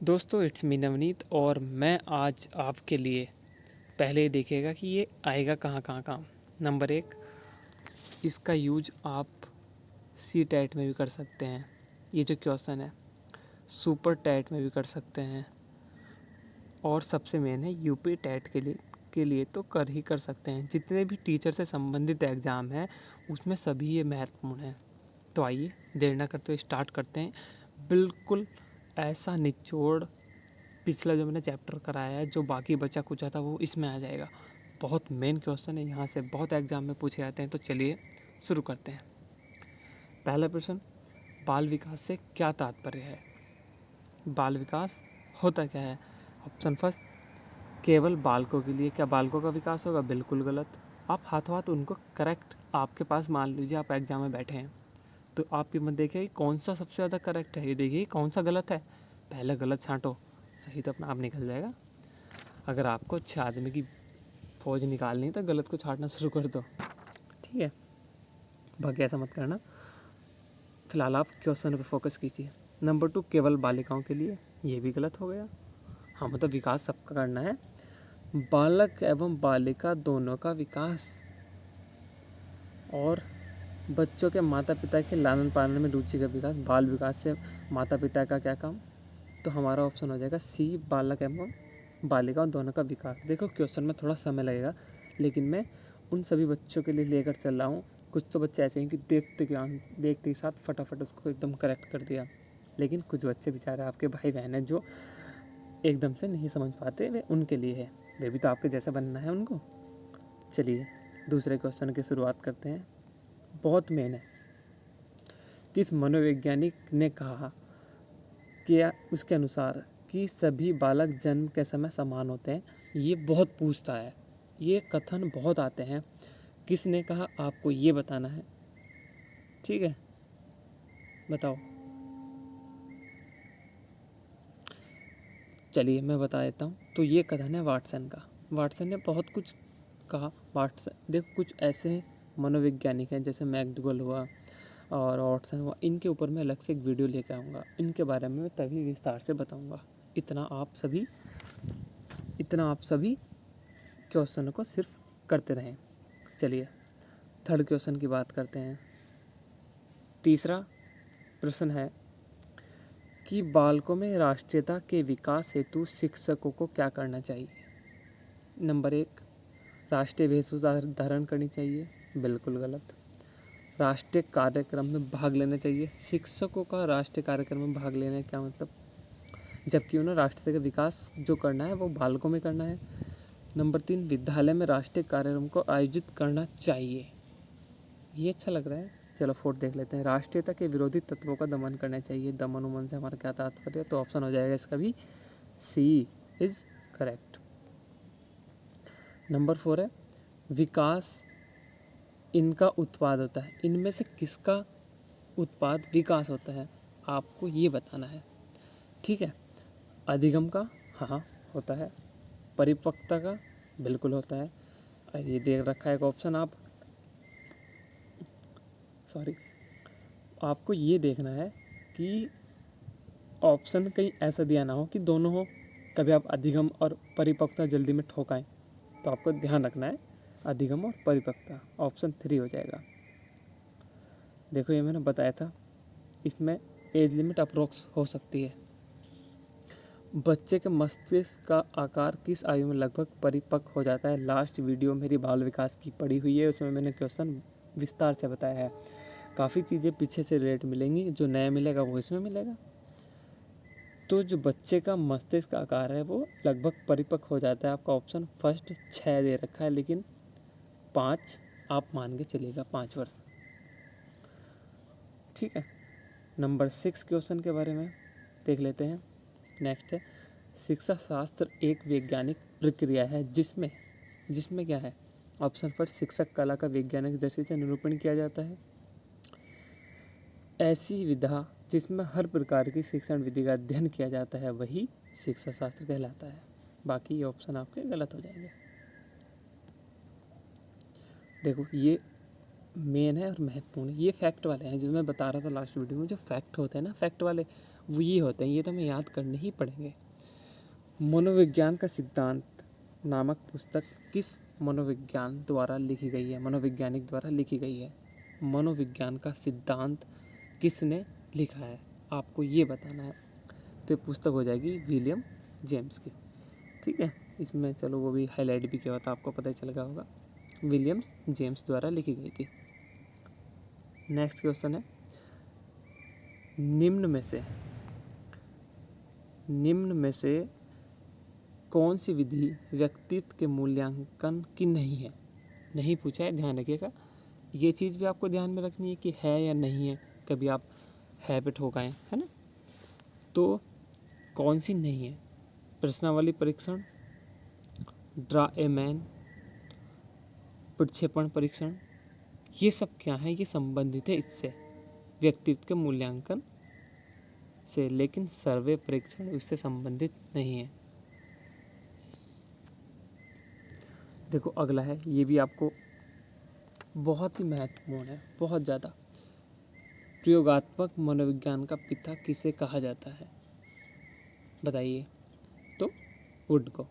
दोस्तों it's me Navneet और मैं आज आपके लिए पहले देखिएगा कि ये आएगा कहाँ कहाँ काम। नंबर 1, इसका यूज आप सी टैट में भी कर सकते हैं। ये जो क्वेश्चन है सुपर टैट में भी कर सकते हैं और सबसे मेन है यूपी टैट के लिए तो कर सकते हैं। जितने भी टीचर से संबंधित एग्ज़ाम हैं उसमें सभी ये महत्वपूर्ण है। तो आइए देर ना करते हुए स्टार्ट करते हैं। बिल्कुल ऐसा निचोड़ पिछला जो मैंने चैप्टर कराया है, जो बाकी बचा कुचा था वो इसमें आ जाएगा। बहुत मेन क्वेश्चन है, यहाँ से बहुत एग्जाम में पूछे जाते हैं। तो चलिए शुरू करते हैं। पहला प्रश्न, बाल विकास से क्या तात्पर्य है? बाल विकास होता क्या है? ऑप्शन फर्स्ट, केवल बालकों के लिए। क्या बालकों का विकास होगा? बिल्कुल गलत। आप हाथों हाथ उनको करेक्ट, आपके पास मान लीजिए आप एग्जाम में बैठे हैं तो आप ये मत देखिए कि कौन सा सबसे ज़्यादा करेक्ट है, ये देखिए कौन सा गलत है। पहले गलत छांटो, सही तो अपना आप निकल जाएगा। अगर आपको 6 आदमी की फौज निकालनी है तो गलत को छांटना शुरू कर दो, ठीक है। बाकी ऐसा मत करना। फिलहाल आप क्वेश्चन पे फोकस कीजिए। नंबर 2, केवल बालिकाओं के लिए। ये भी गलत हो गया। हाँ, मतलब विकास सबका करना है। बालक एवं बालिका दोनों का विकास और बच्चों के माता पिता के लालन पालन में रुचि का विकास। बाल विकास से माता पिता का क्या काम? तो हमारा ऑप्शन हो जाएगा सी, बालक एवं बालिकाओं दोनों का विकास। देखो क्वेश्चन में थोड़ा समय लगेगा, लेकिन मैं उन सभी बच्चों के लिए लेकर चल रहा हूँ। कुछ तो बच्चे ऐसे हैं कि देखते ही साथ फटाफट उसको एकदम करेक्ट कर दिया, लेकिन कुछ बच्चे बेचारे आपके भाई बहन हैं जो एकदम से नहीं समझ पाते, वे उनके लिए है। वे भी तो आपके जैसा बनना है उनको। चलिए दूसरे क्वेश्चन की शुरुआत करते हैं। बहुत मेन है। किस मनोवैज्ञानिक ने कहा कि उसके अनुसार कि सभी बालक जन्म के समय समान होते हैं? ये बहुत पूछता है, ये कथन बहुत आते हैं। किसने कहा आपको ये बताना है, ठीक है, बताओ। चलिए मैं बता देता हूँ। तो ये कथन है वाटसन का। वाटसन ने बहुत कुछ कहा। वाटसन देखो, कुछ ऐसे मनोवैज्ञानिक हैं जैसे मैकडूगल हुआ और वाटसन हुआ, इनके ऊपर मैं अलग से एक वीडियो लेकर आऊँगा। इनके बारे में मैं तभी विस्तार से बताऊँगा। इतना आप सभी क्वेश्चन को सिर्फ करते रहें। चलिए थर्ड क्वेश्चन की बात करते हैं। तीसरा प्रश्न है कि बालकों में राष्ट्रीयता के विकास हेतु शिक्षकों को क्या करना चाहिए? नंबर 1, राष्ट्रीय वेशभूषा धारण करनी चाहिए। बिल्कुल गलत। राष्ट्रीय कार्यक्रम में भाग लेना चाहिए। शिक्षकों का राष्ट्रीय कार्यक्रम में भाग लेना क्या मतलब? जबकि उन्हें राष्ट्र का विकास जो करना है वो बालकों में करना है। नंबर 3, विद्यालय में राष्ट्रीय कार्यक्रम को आयोजित करना चाहिए। ये अच्छा लग रहा है। चलो 4 देख लेते हैं। राष्ट्रीयता के विरोधी तत्वों का दमन करना चाहिए। दमन उमन से हमारा क्या तात्पर्य है? तो ऑप्शन हो जाएगा इसका भी सी इज करेक्ट। नंबर 4 है विकास इनका उत्पाद होता है। इनमें से किसका उत्पाद विकास होता है आपको ये बताना है, ठीक है। अधिगम का, हाँ होता है। परिपक्वता का, बिल्कुल होता है। ये देख रखा है एक ऑप्शन, आपको ये देखना है कि ऑप्शन कहीं ऐसा दिया ना हो कि दोनों हो। कभी आप अधिगम और परिपक्वता जल्दी में ठोकाएं, तो आपको ध्यान रखना है अधिगम और परिपक्वता। ऑप्शन 3 हो जाएगा। देखो ये मैंने बताया था, इसमें एज लिमिट अप्रोक्स हो सकती है। बच्चे के मस्तिष्क का आकार किस आयु में लगभग परिपक्व हो जाता है? लास्ट वीडियो मेरी बाल विकास की पड़ी हुई है, उसमें मैंने क्वेश्चन विस्तार से बताया है। काफ़ी चीज़ें पीछे से रिलेट मिलेंगी, जो नया मिलेगा वो इसमें मिलेगा। तो जो बच्चे का मस्तिष्क का आकार है वो लगभग परिपक्व हो जाता है। आपका ऑप्शन फर्स्ट 6 दे रखा है, लेकिन 5 आप मान के चलिएगा, 5 वर्ष, ठीक है। नंबर 6 क्वेश्चन के बारे में देख लेते हैं। नेक्स्ट है, शिक्षा शास्त्र एक वैज्ञानिक प्रक्रिया है जिसमें क्या है? ऑप्शन पर शिक्षक कला का वैज्ञानिक दृष्टि से निरूपण किया जाता है। ऐसी विधा जिसमें हर प्रकार की शिक्षण विधि का अध्ययन किया जाता है वही शिक्षा शास्त्र कहलाता है। बाकी ये ऑप्शन आपके गलत हो जाएंगे। देखो ये मेन है और महत्वपूर्ण है। ये फैक्ट वाले हैं जो मैं बता रहा था लास्ट वीडियो में। जो फैक्ट होते हैं ना, फैक्ट वाले, वो ये होते हैं, ये तो हमें याद करने ही पड़ेंगे। मनोविज्ञान का सिद्धांत नामक पुस्तक किस मनोविज्ञान द्वारा लिखी गई है, मनोवैज्ञानिक द्वारा लिखी गई है? मनोविज्ञान का सिद्धांत किसने लिखा है, आपको ये बताना है। तो ये पुस्तक हो जाएगी विलियम जेम्स की। ठीक है, इसमें चलो वो भी हाईलाइट भी किया होता, आपको पता ही चल गया होगा, विलियम्स जेम्स द्वारा लिखी गई थी। नेक्स्ट क्वेश्चन है, निम्न में से कौन सी विधि व्यक्तित्व के मूल्यांकन की नहीं है? नहीं पूछा है, ध्यान रखिएगा। ये चीज़ भी आपको ध्यान में रखनी है कि है या नहीं है, कभी आप है पे ठोकाएं, है ना। तो कौन सी नहीं है? प्रश्नावली परीक्षण, ड्रा ए मैन, प्रक्षेपण परीक्षण, ये सब क्या है? ये संबंधित है इससे, व्यक्तित्व के मूल्यांकन से, लेकिन सर्वे परीक्षण इससे संबंधित नहीं है। देखो अगला है, ये भी आपको बहुत ही महत्वपूर्ण है, बहुत ज़्यादा। प्रयोगात्मक मनोविज्ञान का पिता किसे कहा जाता है? बताइए। तो वुड को।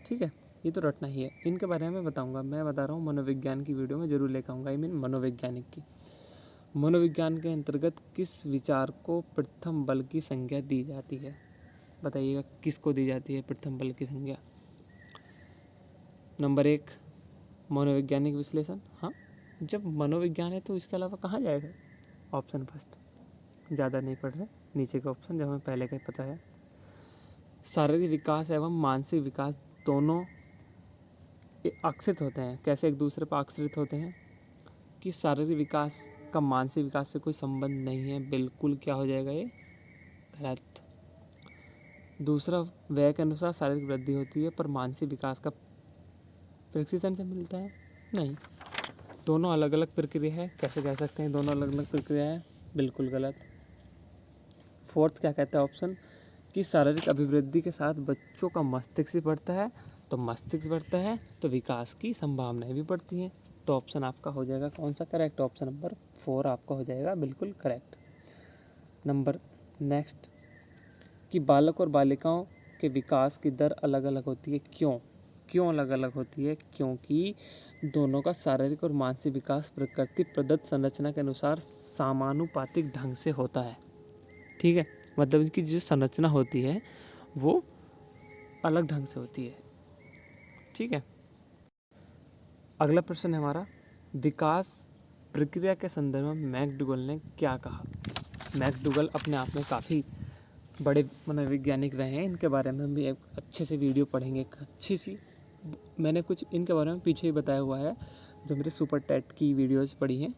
ठीक है, ये तो रटना ही है, इनके बारे में बताऊंगा, मैं बता रहा हूँ मनोविज्ञान की वीडियो में जरूर लेकर आऊँगा, आई मीन मनोवैज्ञानिक की। मनोविज्ञान के अंतर्गत किस विचार को प्रथम बल की संज्ञा दी जाती है? बताइएगा, किसको दी जाती है प्रथम बल की संज्ञा? नंबर 1 मनोवैज्ञानिक विश्लेषण। हाँ, जब मनोविज्ञान है तो इसके अलावा कहाँ जाएगा? ऑप्शन फर्स्ट, ज़्यादा नहीं पढ़ रहे, नीचे का ऑप्शन जो हमें पहले का ही पता है। शारीरिक विकास एवं मानसिक विकास दोनों आश्रित होते हैं। कैसे एक दूसरे पर आश्रित होते हैं? कि शारीरिक विकास का मानसिक विकास से कोई संबंध नहीं है, बिल्कुल क्या हो जाएगा ये? गलत। दूसरा, व्यय के अनुसार शारीरिक वृद्धि होती है, पर मानसिक विकास का प्रशिक्षण से मिलता है? नहीं, दोनों अलग अलग प्रक्रिया है। कैसे कह सकते हैं दोनों अलग अलग प्रक्रिया है? बिल्कुल गलत। फोर्थ क्या कहता है ऑप्शन, कि शारीरिक अभिवृद्धि के साथ बच्चों का मस्तिष्क बढ़ता है, तो मस्तिष्क बढ़ता है तो विकास की संभावनाएं भी बढ़ती हैं। तो ऑप्शन आपका हो जाएगा कौन सा करेक्ट? ऑप्शन नंबर 4 आपका हो जाएगा बिल्कुल करेक्ट। नंबर नेक्स्ट, कि बालक और बालिकाओं के विकास की दर अलग अलग होती है, क्यों अलग अलग होती है? क्योंकि दोनों का शारीरिक और मानसिक विकास प्रकृति प्रदत्त संरचना के अनुसार समानुपातिक ढंग से होता है। ठीक है, मतलब इसकी जो संरचना होती है वो अलग ढंग से होती है। ठीक है, अगला प्रश्न है हमारा, विकास प्रक्रिया के संदर्भ में मैकडूगल ने क्या कहा? मैकडूगल अपने आप में काफ़ी बड़े मनोवैज्ञानिक रहे हैं, इनके बारे में भी एक अच्छे से वीडियो पढ़ेंगे, एक अच्छी सी, मैंने कुछ इनके बारे में पीछे ही बताया हुआ है, जो मेरे सुपर टेट की वीडियोज़ पढ़ी हैं,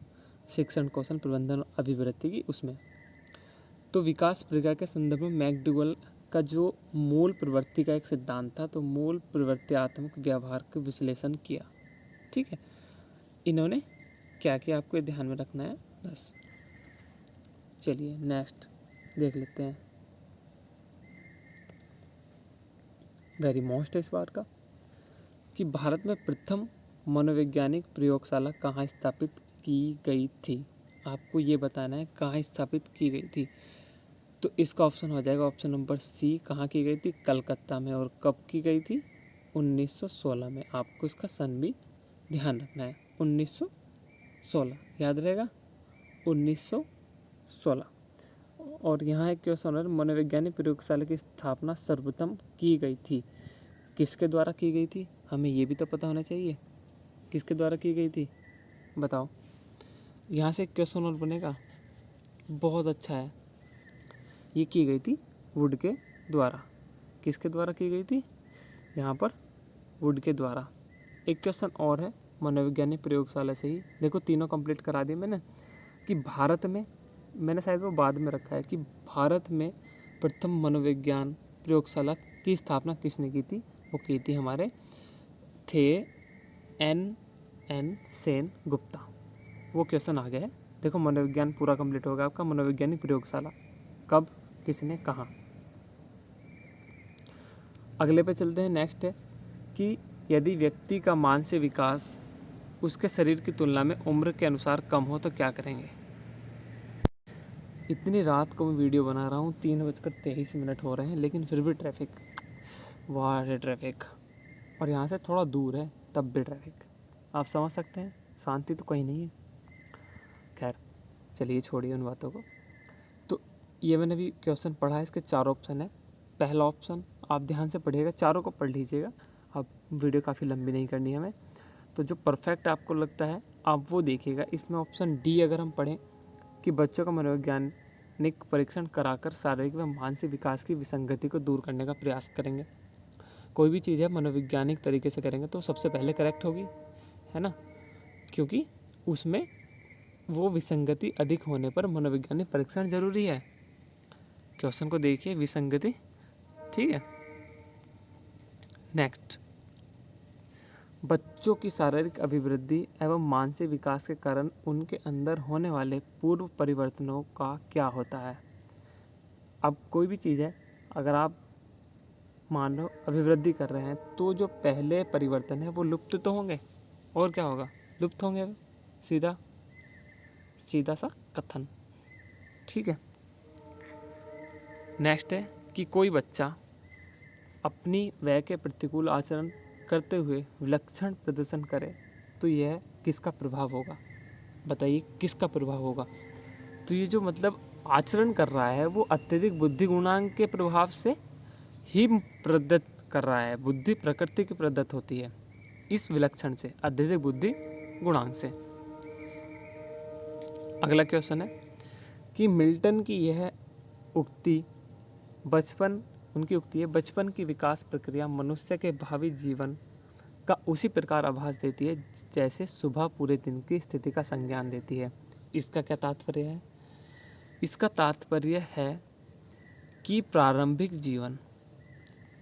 शिक्षण कौशल प्रबंधन और अभिवृद्धि की, उसमें। तो विकास प्रक्रिया के संदर्भ में मैकडूगल का जो मूल प्रवृत्ति का एक सिद्धांत था, तो मूल प्रवृत्त्यात्मक व्यवहार का विश्लेषण किया। ठीक है, इन्होंने क्या किया आपको ध्यान में रखना है बस। चलिए नेक्स्ट देख लेते हैं, वेरी मोस्ट है इस बार का, कि भारत में प्रथम मनोवैज्ञानिक प्रयोगशाला कहाँ स्थापित की गई थी? आपको ये बताना है कहाँ स्थापित की गई थी। तो इसका ऑप्शन हो जाएगा ऑप्शन नंबर सी, कहाँ की गई थी? कलकत्ता में। और कब की गई थी? 1916 में। आपको इसका सन भी ध्यान रखना है, 1916 याद रहेगा, 1916। और यहाँ एक क्वेश्चन है, मनोवैज्ञानिक प्रयोगशाला की स्थापना सर्वप्रथम की गई थी, किसके द्वारा की गई थी? हमें ये भी तो पता होना चाहिए, किसके द्वारा की गई थी, बताओ। यहाँ से एक क्वेश्चन और बनेगा, बहुत अच्छा है। ये की गई थी वुड के द्वारा। किसके द्वारा की गई थी? यहाँ पर वुड के द्वारा। एक क्वेश्चन और है मनोवैज्ञानिक प्रयोगशाला से ही, देखो तीनों कंप्लीट करा दिए मैंने, कि भारत में, मैंने शायद वो बाद में रखा है, कि भारत में प्रथम मनोविज्ञान प्रयोगशाला की स्थापना किसने की थी? वो की थी हमारे थे एन सेन गुप्ता। वो क्वेश्चन आ गया है। देखो मनोविज्ञान पूरा कंप्लीट होगा आपका, मनोवैज्ञानिक प्रयोगशाला कब, किसने, कहाँ। अगले पे चलते हैं। नेक्स्ट है कि यदि व्यक्ति का मानसिक विकास उसके शरीर की तुलना में उम्र के अनुसार कम हो तो क्या करेंगे? इतनी रात को मैं वीडियो बना रहा हूँ, 3:23 हो रहे हैं, लेकिन फिर भी ट्रैफिक, वाह रे ट्रैफिक। और यहाँ से थोड़ा दूर है तब भी ट्रैफिक, आप समझ सकते हैं, शांति तो कहीं नहीं है। खैर चलिए छोड़िए उन बातों को। तो ये मैंने भी क्वेश्चन पढ़ा है, इसके 4 ऑप्शन है। पहला ऑप्शन आप ध्यान से पढ़िएगा, चारों को पढ़ लीजिएगा, अब वीडियो काफ़ी लंबी नहीं करनी है हमें। तो जो परफेक्ट आपको लगता है आप वो देखिएगा। इसमें ऑप्शन डी अगर हम पढ़ें कि बच्चों का मनोवैज्ञानिक परीक्षण कराकर शारीरिक व मानसिक विकास की विसंगति को दूर करने का प्रयास करेंगे। कोई भी चीज़ है मनोवैज्ञानिक तरीके से करेंगे तो सबसे पहले करेक्ट होगी, है ना, क्योंकि उसमें वो विसंगति अधिक होने पर मनोवैज्ञानिक परीक्षण जरूरी है। क्वेश्चन को देखिए, विसंगति, ठीक है। नेक्स्ट, बच्चों की शारीरिक अभिवृद्धि एवं मानसिक विकास के कारण उनके अंदर होने वाले पूर्व परिवर्तनों का क्या होता है। अब कोई भी चीज़ है, अगर आप मान लो अभिवृद्धि कर रहे हैं तो जो पहले परिवर्तन है वो लुप्त तो होंगे, और क्या होगा, लुप्त होंगे। सीधा सीधा सा कथन, ठीक है। नेक्स्ट है कि कोई बच्चा अपनी वय के प्रतिकूल आचरण करते हुए विलक्षण प्रदर्शन करे तो यह किसका प्रभाव होगा, बताइए किसका प्रभाव होगा। तो ये जो मतलब आचरण कर रहा है वो अत्यधिक बुद्धि गुणांक के प्रभाव से ही प्रदत्त कर रहा है, बुद्धि प्रकृति की प्रदत्त होती है इस विलक्षण से, अत्यधिक बुद्धि गुणांक से। अगला क्वेश्चन है कि मिल्टन की यह उक्ति उनकी उक्ति है, बचपन की विकास प्रक्रिया मनुष्य के भावी जीवन का उसी प्रकार आभास देती है जैसे सुबह पूरे दिन की स्थिति का संज्ञान देती है। इसका क्या तात्पर्य है, इसका तात्पर्य है कि प्रारंभिक जीवन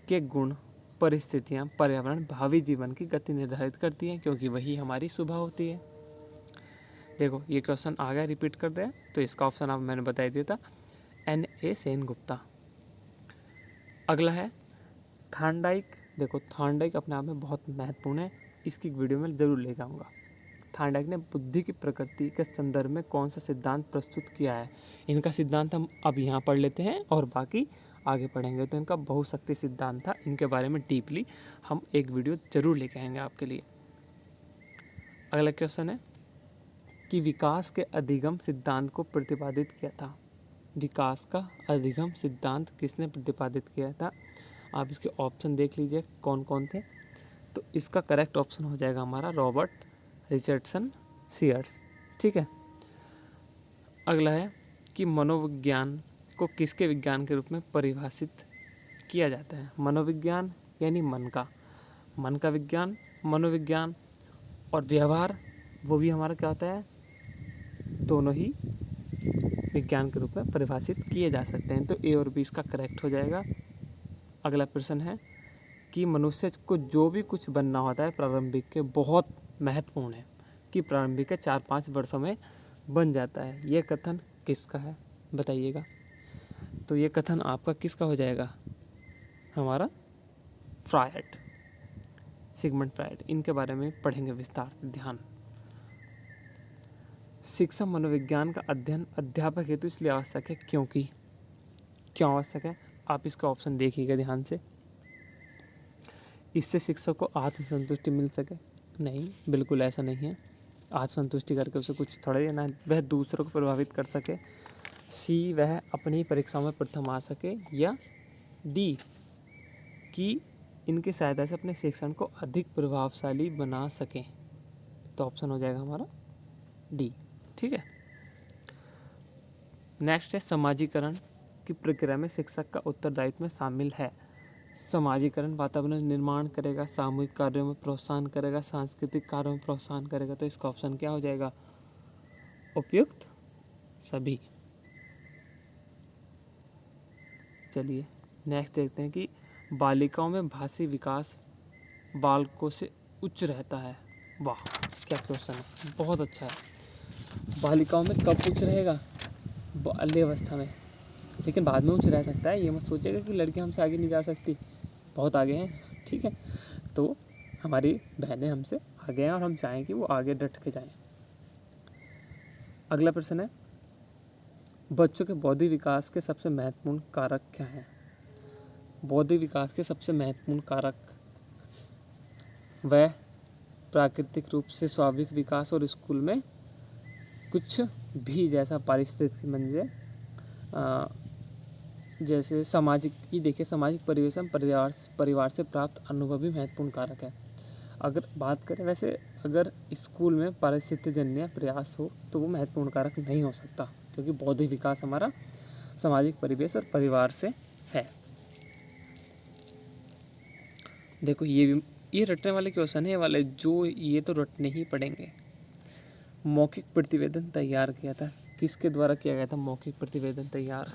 के गुण, परिस्थितियाँ, पर्यावरण भावी जीवन की गति निर्धारित करती हैं, क्योंकि वही हमारी सुबह होती है। देखो ये क्वेश्चन आ गया, रिपीट कर दे, तो इसका ऑप्शन आप मैंने बता दिया था, N.A. सेनगुप्ता। अगला है थार्नडाइक। देखो थार्नडाइक अपने आप में बहुत महत्वपूर्ण है, इसकी वीडियो में ज़रूर ले जाऊँगा। थार्नडाइक ने बुद्धि की प्रकृति के संदर्भ में कौन सा सिद्धांत प्रस्तुत किया है। इनका सिद्धांत हम अब यहाँ पढ़ लेते हैं और बाकी आगे पढ़ेंगे। तो इनका बहुशक्ति सिद्धांत था, इनके बारे में डीपली हम एक वीडियो ज़रूर लेके आएंगे आपके लिए। अगला क्वेश्चन है कि विकास के अधिगम सिद्धांत को प्रतिपादित किया था। विकास का अधिगम सिद्धांत किसने प्रतिपादित किया था, आप इसके ऑप्शन देख लीजिए कौन कौन थे। तो इसका करेक्ट ऑप्शन हो जाएगा हमारा रॉबर्ट रिचर्डसन सीयर्स, ठीक है। अगला है कि मनोविज्ञान को किसके विज्ञान के रूप में परिभाषित किया जाता है। मनोविज्ञान यानी मन का विज्ञान, मनोविज्ञान और व्यवहार, वो भी हमारा क्या होता है, दोनों ही विज्ञान के रूप में परिभाषित किए जा सकते हैं। तो ए और बी इसका करेक्ट हो जाएगा। अगला प्रश्न है कि मनुष्य को जो भी कुछ बनना होता है प्रारंभिक के, बहुत महत्वपूर्ण है कि प्रारंभिक के 4-5 वर्षों में बन जाता है। ये कथन किसका है बताइएगा। तो ये कथन आपका किसका हो जाएगा, हमारा फ्रायड, सिगमंड फ्रायड। इनके बारे में पढ़ेंगे विस्तार से, ध्यान। शिक्षा मनोविज्ञान का अध्ययन अध्यापक हेतु इसलिए आवश्यक है क्योंकि, क्यों आवश्यक है, आप इसका ऑप्शन देखिएगा ध्यान से। इससे शिक्षक को आत्मसंतुष्टि मिल सके, नहीं, बिल्कुल ऐसा नहीं है। आत्मसंतुष्टि करके उसे कुछ थोड़ा ही ना, वह दूसरों को प्रभावित कर सके। सी, वह अपनी परीक्षाओं में प्रथम आ सके। या डी, कि इनकी सहायता से अपने शिक्षण को अधिक प्रभावशाली बना सके। तो ऑप्शन हो जाएगा हमारा डी, ठीक है। नेक्स्ट है समाजीकरण की प्रक्रिया में शिक्षक का उत्तरदायित्व में शामिल है। समाजीकरण वातावरण निर्माण करेगा, सामूहिक कार्यों में प्रोत्साहन करेगा, सांस्कृतिक कार्यों में प्रोत्साहन करेगा। तो इसका ऑप्शन क्या हो जाएगा, उपयुक्त सभी। चलिए नेक्स्ट देखते हैं कि बालिकाओं में भाषी विकास बालकों से उच्च रहता है। वाह क्या क्वेश्चन है, बहुत अच्छा है। बालिकाओं में कब उच्च रहेगा, बाल्यावस्था में, लेकिन बाद में उच्च रह सकता है। ये मत सोचेगा कि लड़कियां हमसे आगे नहीं जा सकती, बहुत आगे हैं, ठीक है। तो हमारी बहनें हमसे आगे हैं और हम चाहें कि वो आगे डट के जाएं। अगला प्रश्न है बच्चों के बौद्धिक विकास के सबसे महत्वपूर्ण कारक क्या हैं? बौद्धिक विकास के सबसे महत्वपूर्ण कारक वह प्राकृतिक रूप से स्वाभाविक विकास और स्कूल में कुछ भी जैसा पारिस्थितिक मंजर जैसे सामाजिक, ये देखिए सामाजिक परिवेश परिवार से प्राप्त अनुभव भी महत्वपूर्ण कारक है। अगर बात करें वैसे, अगर स्कूल में परिस्थितिजन्य प्रयास हो तो वो महत्वपूर्ण कारक नहीं हो सकता, क्योंकि बौद्धिक विकास हमारा सामाजिक परिवेश और परिवार से है। देखो ये रटने वाले क्वेश्चन है वाले, जो ये तो रटने ही पड़ेंगे। मौखिक प्रतिवेदन तैयार किया था, किसके द्वारा किया गया था मौखिक प्रतिवेदन तैयार?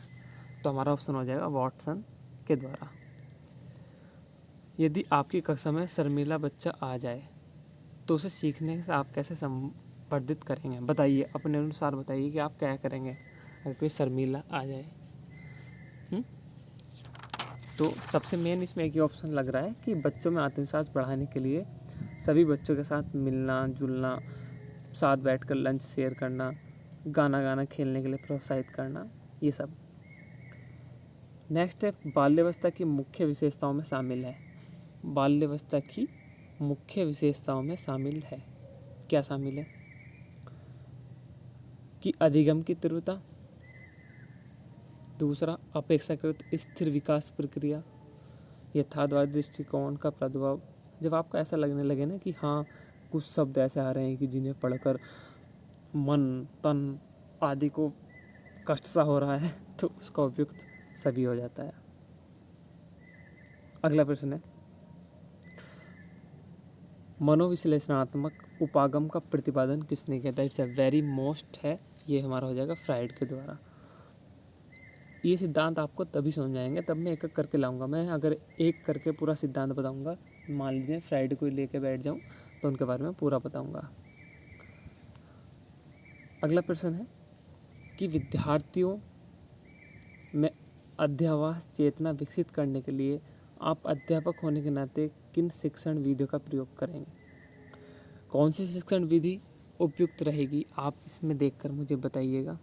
तो हमारा ऑप्शन हो जाएगा वाटसन के द्वारा। यदि आपकी कक्षा में शर्मीला बच्चा आ जाए तो उसे सीखने से आप कैसे संवर्धित करेंगे? बताइए, अपने अनुसार बताइए कि आप क्या करेंगे अगर कोई शर्मीला आ जाए। तो सबसे मेन इसमें एक ही ऑप्शन लग रहा है कि बच्चों में आत्मविश्वास बढ़ाने के लिए सभी बच्चों के साथ मिलना जुलना, साथ बैठकर लंच शेयर करना, गाना खेलने के लिए प्रोत्साहित करना, ये सब। नेक्स्ट है बाल्यावस्था की मुख्य विशेषताओं में शामिल है। बाल्यावस्था की मुख्य विशेषताओं में शामिल है, क्या शामिल है? कि अधिगम की तीव्रता, दूसरा अपेक्षाकृत स्थिर विकास प्रक्रिया, यथार्थवादी दृष्टिकोण का प्रादुर्भाव। जब आपको ऐसा लगने लगे ना कि हाँ कुछ शब्द ऐसे आ रहे हैं कि जिन्हें पढ़कर मन तन आदि को कष्ट सा हो रहा है, तो उसका उपयुक्त सभी हो जाता है। अगला प्रश्न है, मनोविश्लेषणात्मक उपागम का प्रतिपादन किसने किया था? इट्स अ वेरी मोस्ट है, ये हमारा हो जाएगा फ्राइड के द्वारा। ये सिद्धांत आपको तभी समझ आएंगे, तब मैं एक एक करके लाऊंगा। मैं अगर एक करके पूरा सिद्धांत बताऊंगा, मान लीजिए फ्राइड को लेके बैठ जाऊं, तो उनके बारे में पूरा बताऊंगा। अगला प्रश्न है कि विद्यार्थियों में अध्यावास चेतना विकसित करने के लिए आप अध्यापक होने के नाते किन शिक्षण विधियों का प्रयोग करेंगे? कौन सी शिक्षण विधि उपयुक्त रहेगी, आप इसमें देखकर मुझे बताइएगा।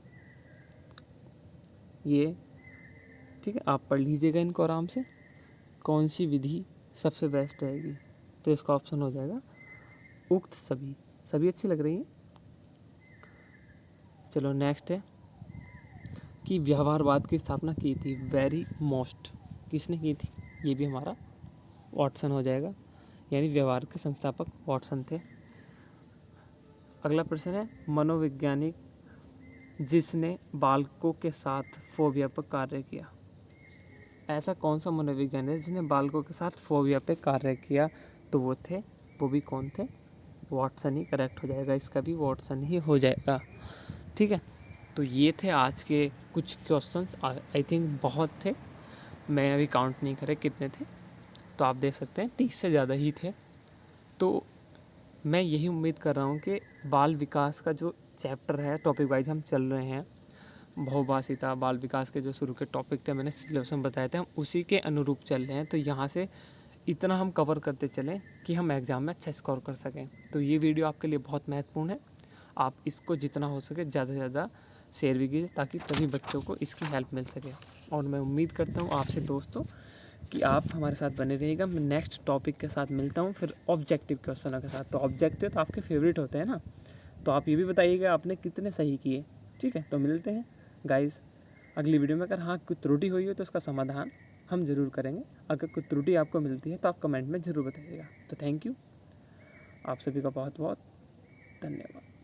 ये ठीक है, आप पढ़ लीजिएगा इनको आराम से, कौन सी विधि सबसे बेस्ट रहेगी। तो इसका ऑप्शन हो जाएगा उक्त सभी अच्छी लग रही है। चलो नेक्स्ट है कि व्यवहारवाद की स्थापना की थी, वेरी मोस्ट, किसने की थी? ये भी हमारा वाटसन हो जाएगा, यानी व्यवहार के संस्थापक वाटसन थे। अगला प्रश्न है मनोवैज्ञानिक जिसने बालकों के साथ फोबिया पर कार्य किया। ऐसा कौन सा मनोवैज्ञानिक है जिसने बालकों के साथ फोबिया पर कार्य किया? तो वो भी कौन थे? वाटसन ही करेक्ट हो जाएगा, इसका भी वाटसन ही हो जाएगा। ठीक है, तो ये थे आज के कुछ क्वेश्चंस। आई थिंक बहुत थे, मैं अभी काउंट नहीं करे कितने थे, तो आप देख सकते हैं 30 से ज़्यादा ही थे। तो मैं यही उम्मीद कर रहा हूँ कि बाल विकास का जो चैप्टर है, टॉपिक वाइज हम चल रहे हैं, बहुभाषिता बाल विकास के जो शुरू के टॉपिक थे, मैंने सिलेबस में बताए थे, हम उसी के अनुरूप चल रहे हैं। तो यहाँ से इतना हम कवर करते चलें कि हम एग्ज़ाम में अच्छा स्कोर कर सकें। तो ये वीडियो आपके लिए बहुत महत्वपूर्ण है, आप इसको जितना हो सके ज़्यादा से ज़्यादा शेयर भी कीजिए, ताकि तभी बच्चों को इसकी हेल्प मिल सके। और मैं उम्मीद करता हूँ आपसे दोस्तों कि आप हमारे साथ बने रहिएगा। मैं नेक्स्ट टॉपिक के साथ मिलता हूँ, फिर ऑब्जेक्टिव क्वेश्चनों के साथ। तो ऑब्जेक्टिव तो आपके फेवरेट होते हैं ना, तो आप ये भी बताइएगा आपने कितने सही किए। ठीक है, तो मिलते हैं गाइस अगली वीडियो में। अगर हाँ कोई त्रुटि हुई हो तो उसका समाधान हम ज़रूर करेंगे। अगर कोई त्रुटि आपको मिलती है तो आप कमेंट में ज़रूर बताइएगा। तो थैंक यू, आप सभी का बहुत बहुत धन्यवाद।